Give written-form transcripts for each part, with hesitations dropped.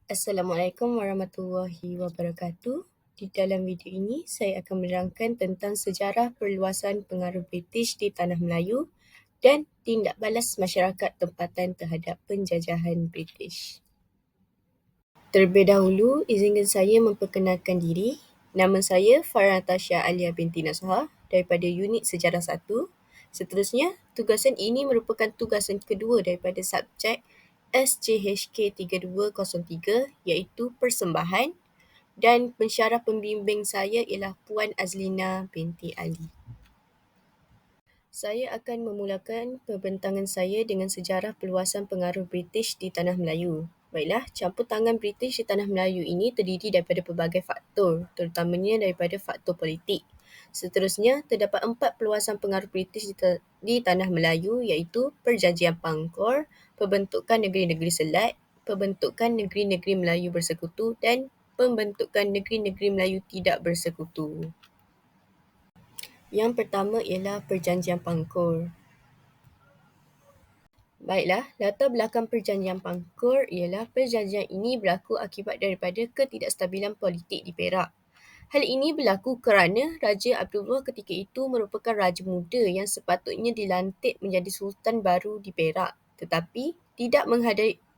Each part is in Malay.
Assalamualaikum warahmatullahi wabarakatuh. Di dalam video ini, saya akan menerangkan tentang sejarah perluasan pengaruh British di Tanah Melayu dan tindak balas masyarakat tempatan terhadap penjajahan British. Terlebih dahulu, izinkan saya memperkenalkan diri. Nama saya Farah Natasha Alia binti Nazha daripada Unit Sejarah 1. Seterusnya, tugasan ini merupakan tugasan kedua daripada subjek SJHK 3203 iaitu Persembahan, dan pensyarah pembimbing saya ialah Puan Azlina binti Ali. Saya akan memulakan pembentangan saya dengan sejarah perluasan pengaruh British di Tanah Melayu. Baiklah, campur tangan British di Tanah Melayu ini terdiri daripada pelbagai faktor, terutamanya daripada faktor politik. Seterusnya, terdapat 4 perluasan pengaruh British di Tanah Melayu iaitu Perjanjian Pangkor, pembentukan negeri-negeri Selat, pembentukan negeri-negeri Melayu bersekutu dan pembentukan negeri-negeri Melayu tidak bersekutu. Yang pertama ialah Perjanjian Pangkor. Baiklah, latar belakang Perjanjian Pangkor ialah perjanjian ini berlaku akibat daripada ketidakstabilan politik di Perak. Hal ini berlaku kerana Raja Abdullah ketika itu merupakan raja muda yang sepatutnya dilantik menjadi sultan baru di Perak, tetapi tidak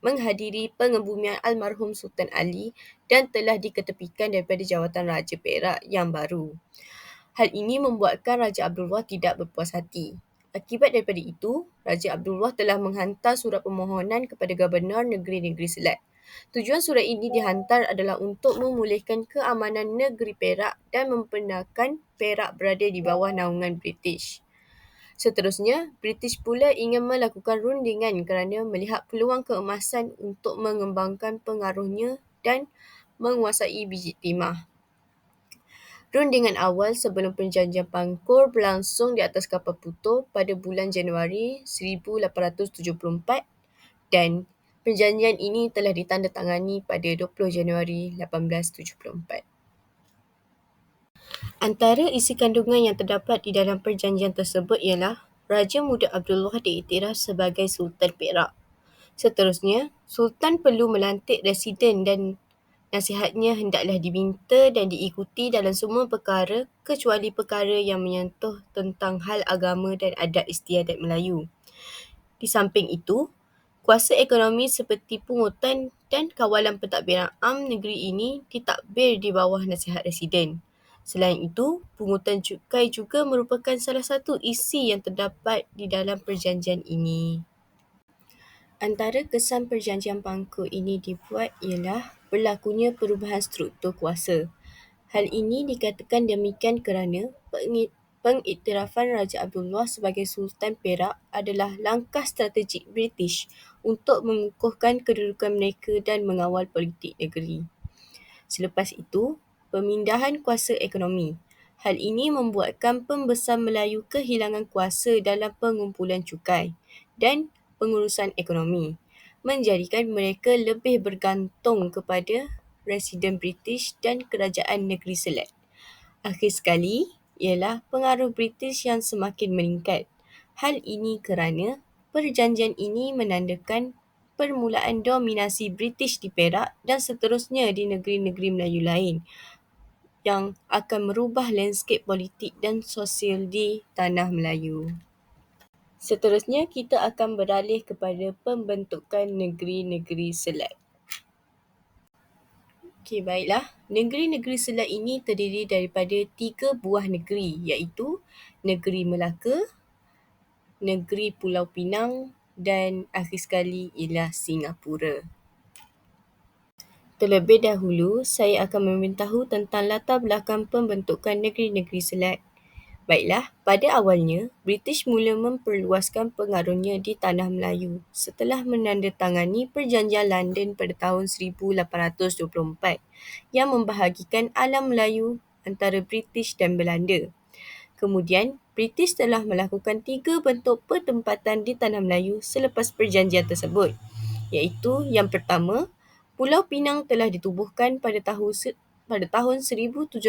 menghadiri pengebumian almarhum Sultan Ali dan telah diketepikan daripada jawatan Raja Perak yang baru. Hal ini membuatkan Raja Abdullah tidak berpuas hati. Akibat daripada itu, Raja Abdullah telah menghantar surat permohonan kepada Gubernur Negeri-Negeri Selat. Tujuan surat ini dihantar adalah untuk memulihkan keamanan negeri Perak dan membenarkan Perak berada di bawah naungan British. Seterusnya, British pula ingin melakukan rundingan kerana melihat peluang keemasan untuk mengembangkan pengaruhnya dan menguasai biji timah. Rundingan awal sebelum Perjanjian Pangkor berlangsung di atas kapal Puto pada bulan Januari 1874 dan perjanjian ini telah ditandatangani pada 20 Januari 1874. Antara isi kandungan yang terdapat di dalam perjanjian tersebut ialah Raja Muda Abdullah diiktiraf sebagai Sultan Perak. Seterusnya, Sultan perlu melantik residen dan nasihatnya hendaklah diminta dan diikuti dalam semua perkara kecuali perkara yang menyentuh tentang hal agama dan adat istiadat Melayu. Di samping itu, kuasa ekonomi seperti pungutan dan kawalan pentadbiran am negeri ini ditadbir di bawah nasihat residen. Selain itu, pungutan cukai juga merupakan salah satu isi yang terdapat di dalam perjanjian ini. Antara kesan Perjanjian Pangkor ini dibuat ialah berlakunya perubahan struktur kuasa. Hal ini dikatakan demikian kerana pengiktirafan Raja Abdullah sebagai Sultan Perak adalah langkah strategik British untuk mengukuhkan kedudukan mereka dan mengawal politik negeri. Selepas itu, pemindahan kuasa ekonomi. Hal ini membuatkan pembesar Melayu kehilangan kuasa dalam pengumpulan cukai dan pengurusan ekonomi, menjadikan mereka lebih bergantung kepada residen British dan kerajaan negeri Selat. Akhir sekali ialah pengaruh British yang semakin meningkat. Hal ini kerana perjanjian ini menandakan permulaan dominasi British di Perak dan seterusnya di negeri-negeri Melayu lain yang akan merubah landscape politik dan sosial di Tanah Melayu. Seterusnya, kita akan beralih kepada pembentukan negeri-negeri Selat. Okey, baiklah. Negeri-negeri Selat ini terdiri daripada 3 buah negeri iaitu Negeri Melaka, Negeri Pulau Pinang dan akhir sekali ialah Singapura. Terlebih dahulu, saya akan memberitahu tentang latar belakang pembentukan negeri-negeri Selat. Baiklah, pada awalnya, British mula memperluaskan pengaruhnya di Tanah Melayu setelah menandatangani Perjanjian London pada tahun 1824 yang membahagikan alam Melayu antara British dan Belanda. Kemudian, British telah melakukan 3 bentuk pertempatan di Tanah Melayu selepas perjanjian tersebut, iaitu yang pertama, Pulau Pinang telah ditubuhkan pada tahun 1786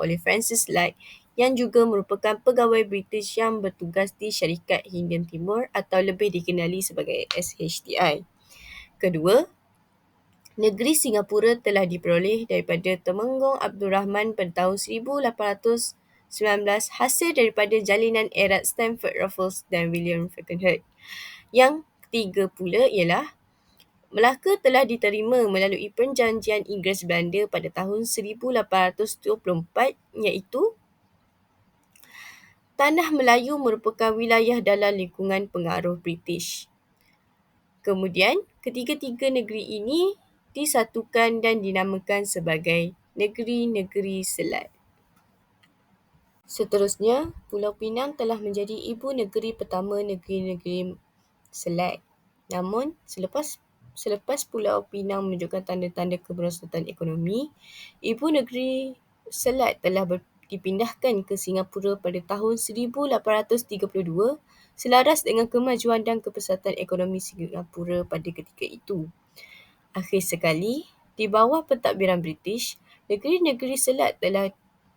oleh Francis Light yang juga merupakan pegawai British yang bertugas di Syarikat Hindian Timur atau lebih dikenali sebagai SHTI. Kedua, Negeri Singapura telah diperoleh daripada Temenggung Abdul Rahman pada tahun 1819 hasil daripada jalinan erat Stamford Raffles dan William Falkenhayn. Yang ketiga pula ialah Melaka telah diterima melalui Perjanjian Inggeris Belanda pada tahun 1824 iaitu Tanah Melayu merupakan wilayah dalam lingkungan pengaruh British. Kemudian, ketiga-tiga negeri ini disatukan dan dinamakan sebagai Negeri-Negeri Selat. Seterusnya, Pulau Pinang telah menjadi ibu negeri pertama negeri-negeri Selat. Namun, selepas Pulau Pinang menunjukkan tanda-tanda keberosatan ekonomi, ibu negeri Selat telah dipindahkan ke Singapura pada tahun 1832 selaras dengan kemajuan dan kepesatan ekonomi Singapura pada ketika itu. Akhir sekali, di bawah pentadbiran British, negeri-negeri Selat telah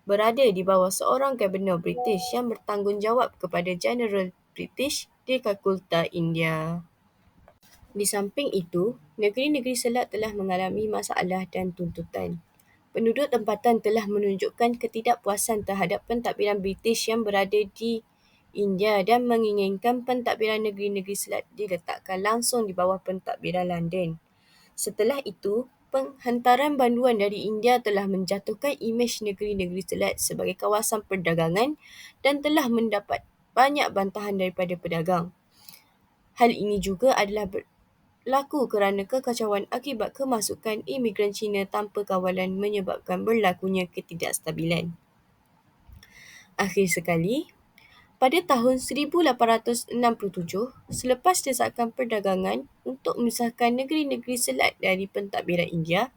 berada di bawah seorang Gubernur British yang bertanggungjawab kepada Jeneral British di Kalkutta, India. Di samping itu, negeri-negeri Selat telah mengalami masalah dan tuntutan. Penduduk tempatan telah menunjukkan ketidakpuasan terhadap pentadbiran British yang berada di India dan menginginkan pentadbiran negeri-negeri Selat diletakkan langsung di bawah pentadbiran London. Setelah itu, penghantaran banduan dari India telah menjatuhkan imej negeri-negeri Selat sebagai kawasan perdagangan dan telah mendapat banyak bantahan daripada pedagang. Hal ini juga adalah berlaku kerana kekacauan akibat kemasukan imigran Cina tanpa kawalan menyebabkan berlakunya ketidakstabilan. Akhir sekali, pada tahun 1867, selepas desakan perdagangan untuk memisahkan negeri-negeri Selat dari pentadbiran India,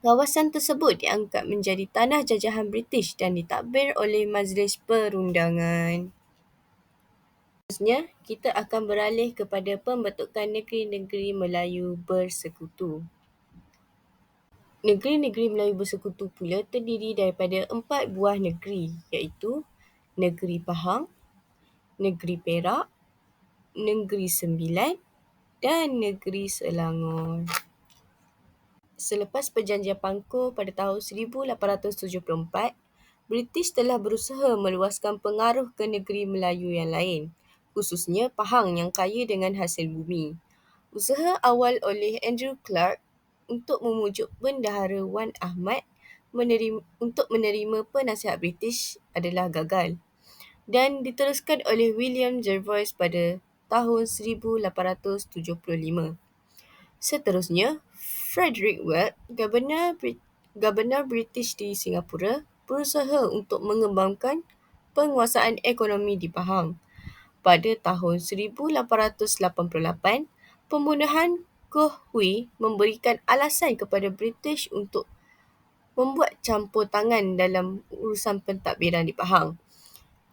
kawasan tersebut diangkat menjadi tanah jajahan British dan ditadbir oleh Majlis Perundangan. Seterusnya, kita akan beralih kepada pembentukan negeri-negeri Melayu Bersekutu. Negeri-negeri Melayu Bersekutu pula terdiri daripada 4 buah negeri iaitu Negeri Pahang, Negeri Perak, Negeri Sembilan dan Negeri Selangor. Selepas Perjanjian Pangkor pada tahun 1874, British telah berusaha meluaskan pengaruh ke negeri Melayu yang lain, khususnya Pahang yang kaya dengan hasil bumi. Usaha awal oleh Andrew Clark untuk memujuk Bendahara Wan Ahmad untuk menerima penasihat British adalah gagal dan diteruskan oleh William Jervois pada tahun 1875. Seterusnya, Frederick Weld, Gubernur British di Singapura, berusaha untuk mengembangkan penguasaan ekonomi di Pahang. Pada tahun 1888, pembunuhan Goh Hui memberikan alasan kepada British untuk membuat campur tangan dalam urusan pentadbiran di Pahang.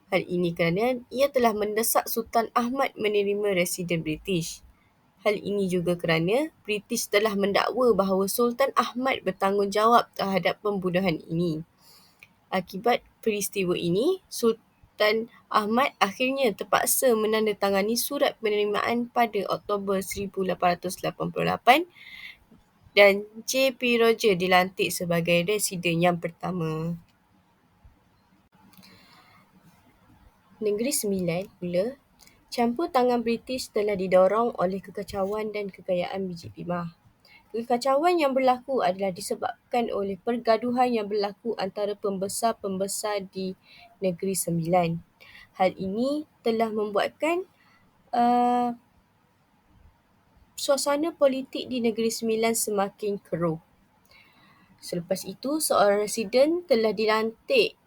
Hal ini kerana ia telah mendesak Sultan Ahmad menerima residen British. Hal ini juga kerana British telah mendakwa bahawa Sultan Ahmad bertanggungjawab terhadap pembunuhan ini. Akibat peristiwa ini, Sultan Ahmad akhirnya terpaksa menandatangani surat penerimaan pada Oktober 1888 dan J.P. Rogers dilantik sebagai residen yang pertama. Negeri Sembilan pula, campur tangan British telah didorong oleh kekacauan dan kekayaan biji timah. Kekacauan yang berlaku adalah disebabkan oleh pergaduhan yang berlaku antara pembesar-pembesar di Negeri Sembilan. Hal ini telah membuatkan suasana politik di Negeri Sembilan semakin keruh. Selepas itu, seorang residen telah dilantik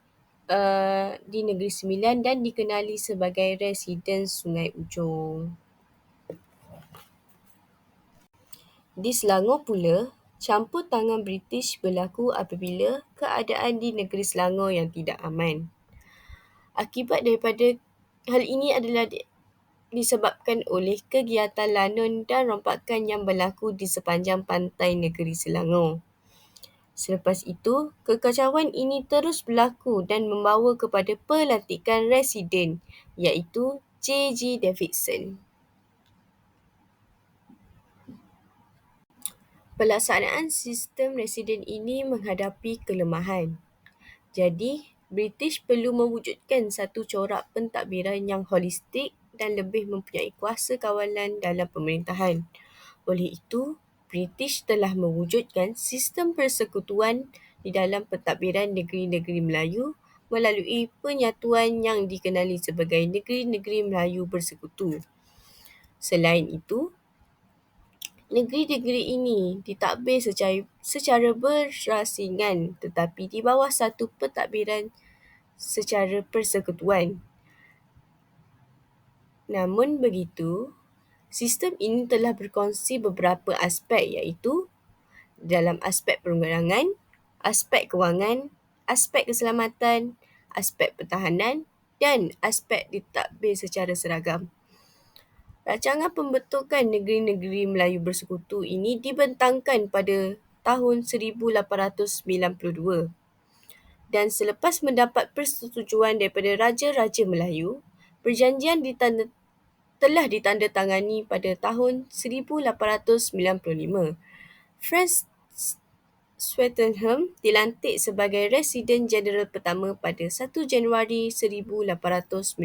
di Negeri Sembilan dan dikenali sebagai Residen Sungai Ujong. Di Selangor pula, campur tangan British berlaku apabila keadaan di negeri Selangor yang tidak aman. Akibat daripada hal ini adalah disebabkan oleh kegiatan lanun dan rompakan yang berlaku di sepanjang pantai negeri Selangor. Selepas itu, kekacauan ini terus berlaku dan membawa kepada pelantikan residen iaitu J.G. Davidson. Pelaksanaan sistem residen ini menghadapi kelemahan. Jadi, British perlu mewujudkan satu corak pentadbiran yang holistik dan lebih mempunyai kuasa kawalan dalam pemerintahan. Oleh itu, British telah mewujudkan sistem persekutuan di dalam pentadbiran negeri-negeri Melayu melalui penyatuan yang dikenali sebagai Negeri-Negeri Melayu Bersekutu. Selain itu, negeri-negeri ini ditadbir secara berasingan tetapi di bawah satu pentadbiran secara persekutuan. Namun begitu, sistem ini telah berkongsi beberapa aspek iaitu dalam aspek perundangan, aspek kewangan, aspek keselamatan, aspek pertahanan dan aspek ditadbir secara seragam. Rancangan pembentukan Negeri-Negeri Melayu Bersekutu ini dibentangkan pada tahun 1892 dan selepas mendapat persetujuan daripada Raja-Raja Melayu, perjanjian telah ditandatangani pada tahun 1895. Franz Swettenham dilantik sebagai Residen Jeneral pertama pada 1 Januari 1896.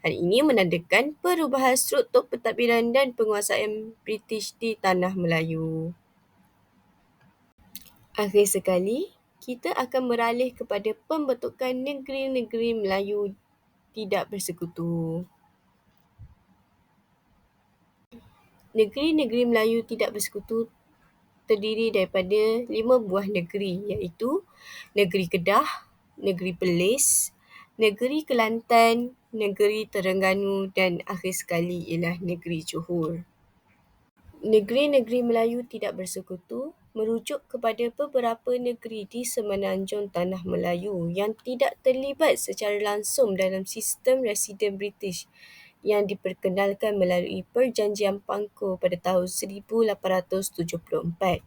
Hal ini menandakan perubahan struktur pentadbiran dan penguasaan British di Tanah Melayu. Akhir sekali, kita akan beralih kepada pembentukan negeri-negeri Melayu tidak bersekutu. Negeri-negeri Melayu tidak bersekutu terdiri daripada 5 buah negeri iaitu Negeri Kedah, Negeri Perlis, Negeri Kelantan, Negeri Terengganu dan akhir sekali ialah Negeri Johor. Negeri-negeri Melayu tidak bersekutu merujuk kepada beberapa negeri di semenanjung Tanah Melayu yang tidak terlibat secara langsung dalam sistem residen British yang diperkenalkan melalui Perjanjian Pangkor pada tahun 1874.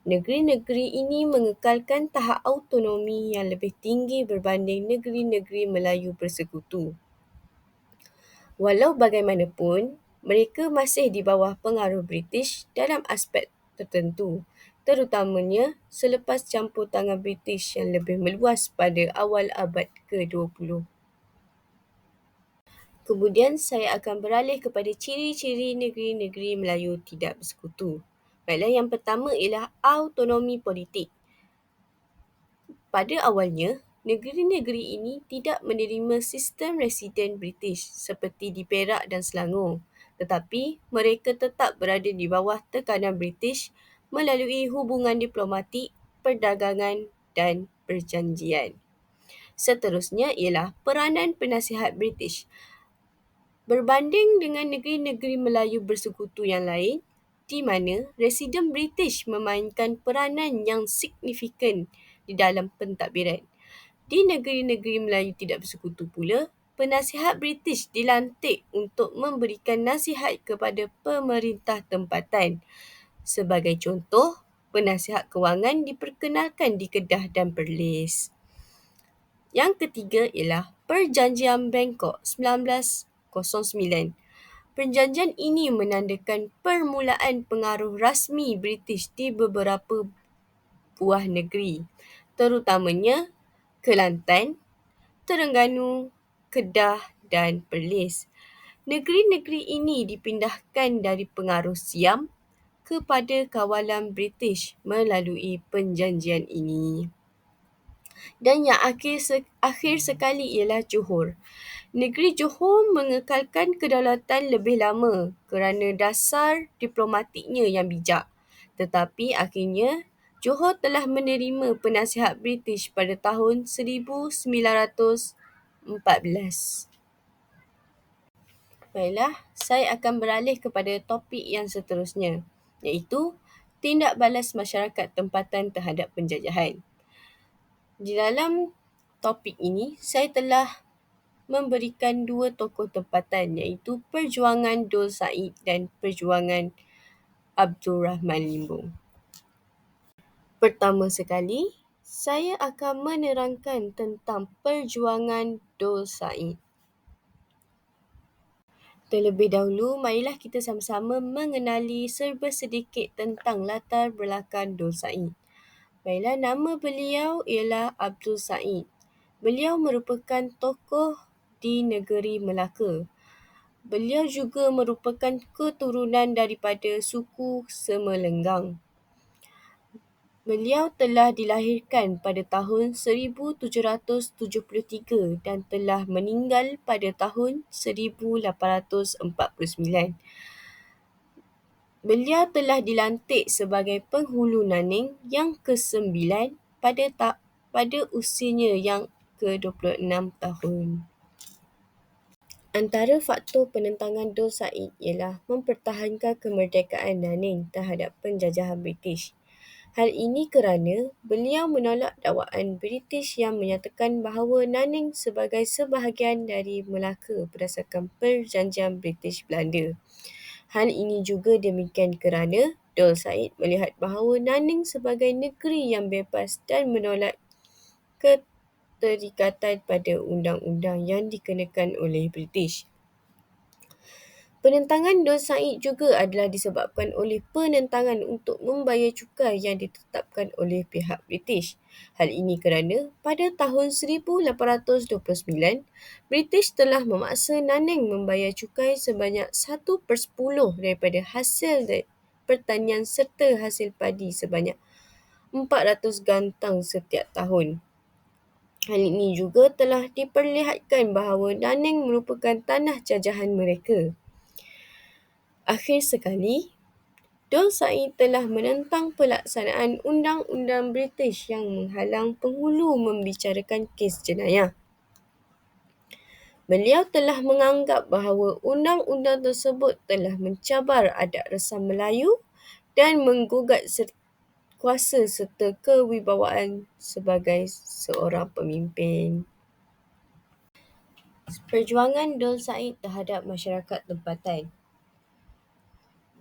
Negeri-negeri ini mengekalkan tahap autonomi yang lebih tinggi berbanding negeri-negeri Melayu Bersekutu. Walau bagaimanapun, mereka masih di bawah pengaruh British dalam aspek tertentu, terutamanya selepas campur tangan British yang lebih meluas pada awal abad ke-20. Kemudian saya akan beralih kepada ciri-ciri negeri-negeri Melayu tidak bersekutu. Baiklah, yang pertama ialah autonomi politik. Pada awalnya, negeri-negeri ini tidak menerima sistem residen British seperti di Perak dan Selangor, tetapi mereka tetap berada di bawah tekanan British melalui hubungan diplomatik, perdagangan dan perjanjian. Seterusnya ialah peranan penasihat British. Berbanding dengan negeri-negeri Melayu Bersekutu yang lain, di mana residen British memainkan peranan yang signifikan di dalam pentadbiran. Di negeri-negeri Melayu tidak bersekutu pula, penasihat British dilantik untuk memberikan nasihat kepada pemerintah tempatan. Sebagai contoh, penasihat kewangan diperkenalkan di Kedah dan Perlis. Yang ketiga ialah Perjanjian Bangkok 1909. Perjanjian ini menandakan permulaan pengaruh rasmi British di beberapa buah negeri, terutamanya Kelantan, Terengganu, Kedah dan Perlis. Negeri-negeri ini dipindahkan dari pengaruh Siam kepada kawalan British melalui perjanjian ini. Dan yang akhir sekali ialah Johor. Negeri Johor mengekalkan kedaulatan lebih lama kerana dasar diplomatiknya yang bijak. Tetapi akhirnya, Johor telah menerima penasihat British pada tahun 1914. Baiklah, saya akan beralih kepada topik yang seterusnya, iaitu tindak balas masyarakat tempatan terhadap penjajahan. Di dalam topik ini, saya telah memberikan dua tokoh tempatan iaitu Perjuangan Dul Said dan Perjuangan Abdul Rahman Limbung. Pertama sekali, saya akan menerangkan tentang Perjuangan Dul Said. Terlebih dahulu, marilah kita sama-sama mengenali serba sedikit tentang latar belakang Dul Said. Baiklah, nama beliau ialah Abdul Said. Beliau merupakan tokoh di negeri Melaka. Beliau juga merupakan keturunan daripada suku Semelenggang. Beliau telah dilahirkan pada tahun 1773 dan telah meninggal pada tahun 1849. Beliau telah dilantik sebagai penghulu Naning yang ke-9 pada usianya yang ke-26 tahun. Antara faktor penentangan Dul Said ialah mempertahankan kemerdekaan Naning terhadap penjajahan British. Hal ini kerana beliau menolak dakwaan British yang menyatakan bahawa Naning sebagai sebahagian dari Melaka berdasarkan perjanjian British Belanda. Hal ini juga demikian kerana Dul Said melihat bahawa Naning sebagai negeri yang bebas dan menolak keterikatan pada undang-undang yang dikenakan oleh British. Penentangan Dul Said juga adalah disebabkan oleh penentangan untuk membayar cukai yang ditetapkan oleh pihak British. Hal ini kerana pada tahun 1829, British telah memaksa Naning membayar cukai sebanyak 1/10 daripada hasil pertanian serta hasil padi sebanyak 400 gantang setiap tahun. Hal ini juga telah diperlihatkan bahawa Naning merupakan tanah jajahan mereka. Akhir sekali, Dul Said telah menentang pelaksanaan undang-undang British yang menghalang penghulu membicarakan kes jenayah. Beliau telah menganggap bahawa undang-undang tersebut telah mencabar adat resam Melayu dan menggugat kuasa serta kewibawaan sebagai seorang pemimpin. Perjuangan Dul Said terhadap masyarakat tempatan.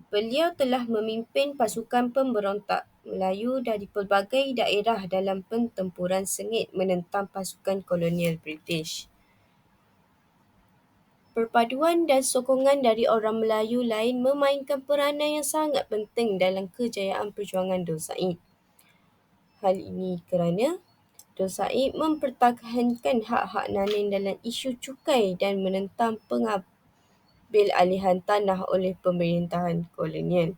Beliau telah memimpin pasukan pemberontak Melayu dari pelbagai daerah dalam pertempuran sengit menentang pasukan kolonial British. Perpaduan dan sokongan dari orang Melayu lain memainkan peranan yang sangat penting dalam kejayaan perjuangan Dul Said. Hal ini kerana Dul Said mempertahankan hak-hak Naning dalam isu cukai dan menentang pengambilalihan tanah oleh pemerintahan kolonial.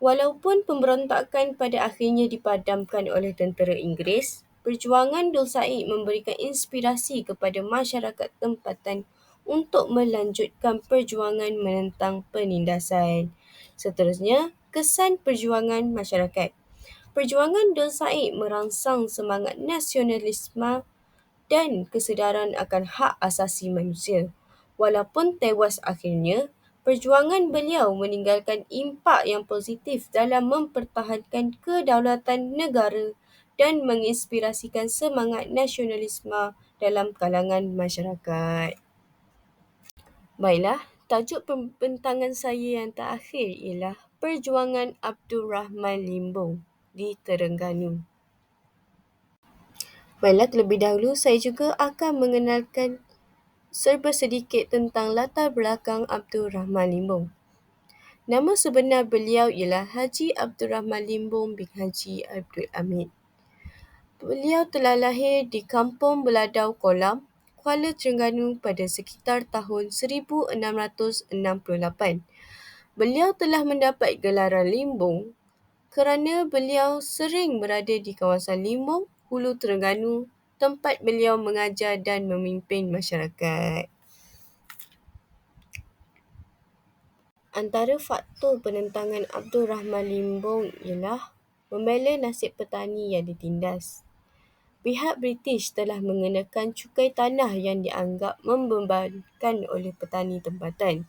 Walaupun pemberontakan pada akhirnya dipadamkan oleh tentera Inggeris, perjuangan Dul Said memberikan inspirasi kepada masyarakat tempatan untuk melanjutkan perjuangan menentang penindasan. Seterusnya, kesan perjuangan masyarakat. Perjuangan Dul Said merangsang semangat nasionalisme dan kesedaran akan hak asasi manusia. Walaupun tewas akhirnya, perjuangan beliau meninggalkan impak yang positif dalam mempertahankan kedaulatan negara dan menginspirasikan semangat nasionalisme dalam kalangan masyarakat. Baiklah, tajuk pembentangan saya yang terakhir ialah Perjuangan Abdul Rahman Limbong di Terengganu. Baiklah, terlebih dahulu saya juga akan mengenalkan serba sedikit tentang latar belakang Abdul Rahman Limbong. Nama sebenar beliau ialah Haji Abdul Rahman Limbong bin Haji Abdul Hamid. Beliau telah lahir di Kampung Beladau Kolam, Kuala Terengganu pada sekitar tahun 1668. Beliau telah mendapat gelaran Limbong kerana beliau sering berada di kawasan Limbong, Hulu Terengganu, tempat beliau mengajar dan memimpin masyarakat. Antara faktor penentangan Abdul Rahman Limbong ialah membela nasib petani yang ditindas. Pihak British telah mengenakan cukai tanah yang dianggap membebankan oleh petani tempatan.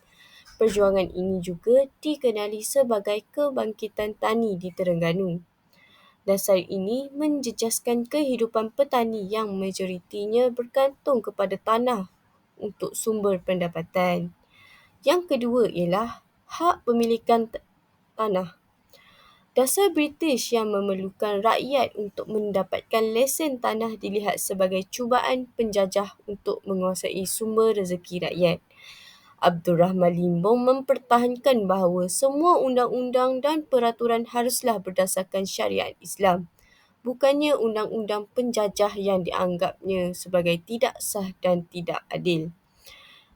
Perjuangan ini juga dikenali sebagai kebangkitan tani di Terengganu. Dasar ini menjejaskan kehidupan petani yang majoritinya bergantung kepada tanah untuk sumber pendapatan. Yang kedua ialah hak pemilikan tanah. Dasar British yang memerlukan rakyat untuk mendapatkan lesen tanah dilihat sebagai cubaan penjajah untuk menguasai sumber rezeki rakyat. Abdul Rahman Limbong mempertahankan bahawa semua undang-undang dan peraturan haruslah berdasarkan syariat Islam, bukannya undang-undang penjajah yang dianggapnya sebagai tidak sah dan tidak adil.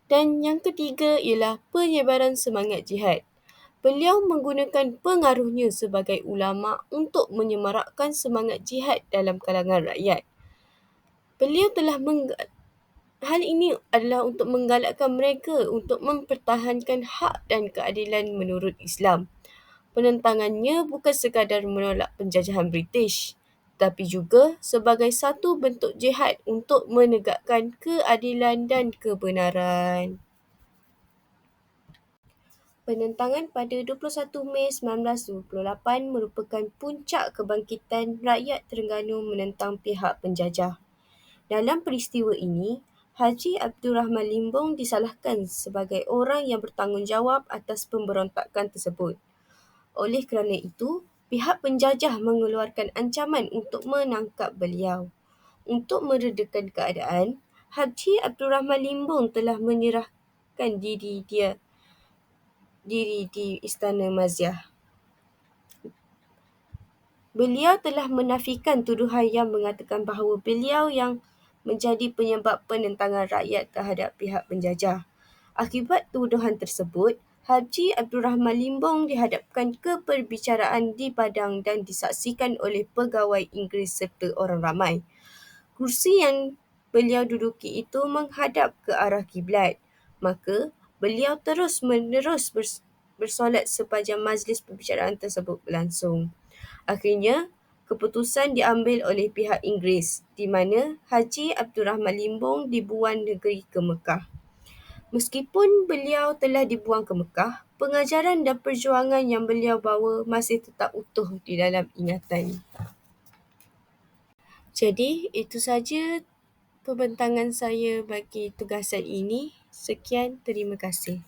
Dan yang ketiga ialah penyebaran semangat jihad. Beliau menggunakan pengaruhnya sebagai ulama untuk menyemarakkan semangat jihad dalam kalangan rakyat. Beliau telah Hal ini adalah untuk menggalakkan mereka untuk mempertahankan hak dan keadilan menurut Islam. Penentangannya bukan sekadar menolak penjajahan British, tapi juga sebagai satu bentuk jihad untuk menegakkan keadilan dan kebenaran. Penentangan pada 21 Mei 1928 merupakan puncak kebangkitan rakyat Terengganu menentang pihak penjajah. Dalam peristiwa ini, Haji Abdul Rahman Limbong disalahkan sebagai orang yang bertanggungjawab atas pemberontakan tersebut. Oleh kerana itu, pihak penjajah mengeluarkan ancaman untuk menangkap beliau. Untuk meredakan keadaan, Haji Abdul Rahman Limbong telah menyerahkan diri di Istana Maziah. Beliau telah menafikan tuduhan yang mengatakan bahawa beliau yang menjadi penyebab penentangan rakyat terhadap pihak penjajah. Akibat tuduhan tersebut, Haji Abdul Rahman Limbong dihadapkan ke perbicaraan di padang dan disaksikan oleh pegawai Inggeris serta orang ramai. Kursi yang beliau duduki itu menghadap ke arah kiblat. Maka, beliau terus-menerus bersolat sepanjang majlis perbicaraan tersebut berlangsung. Akhirnya, keputusan diambil oleh pihak Inggeris di mana Haji Abdul Rahman Limbong dibuang negeri ke Mekah. Meskipun beliau telah dibuang ke Mekah, pengajaran dan perjuangan yang beliau bawa masih tetap utuh di dalam ingatan. Jadi, itu saja pembentangan saya bagi tugasan ini. Sekian, terima kasih.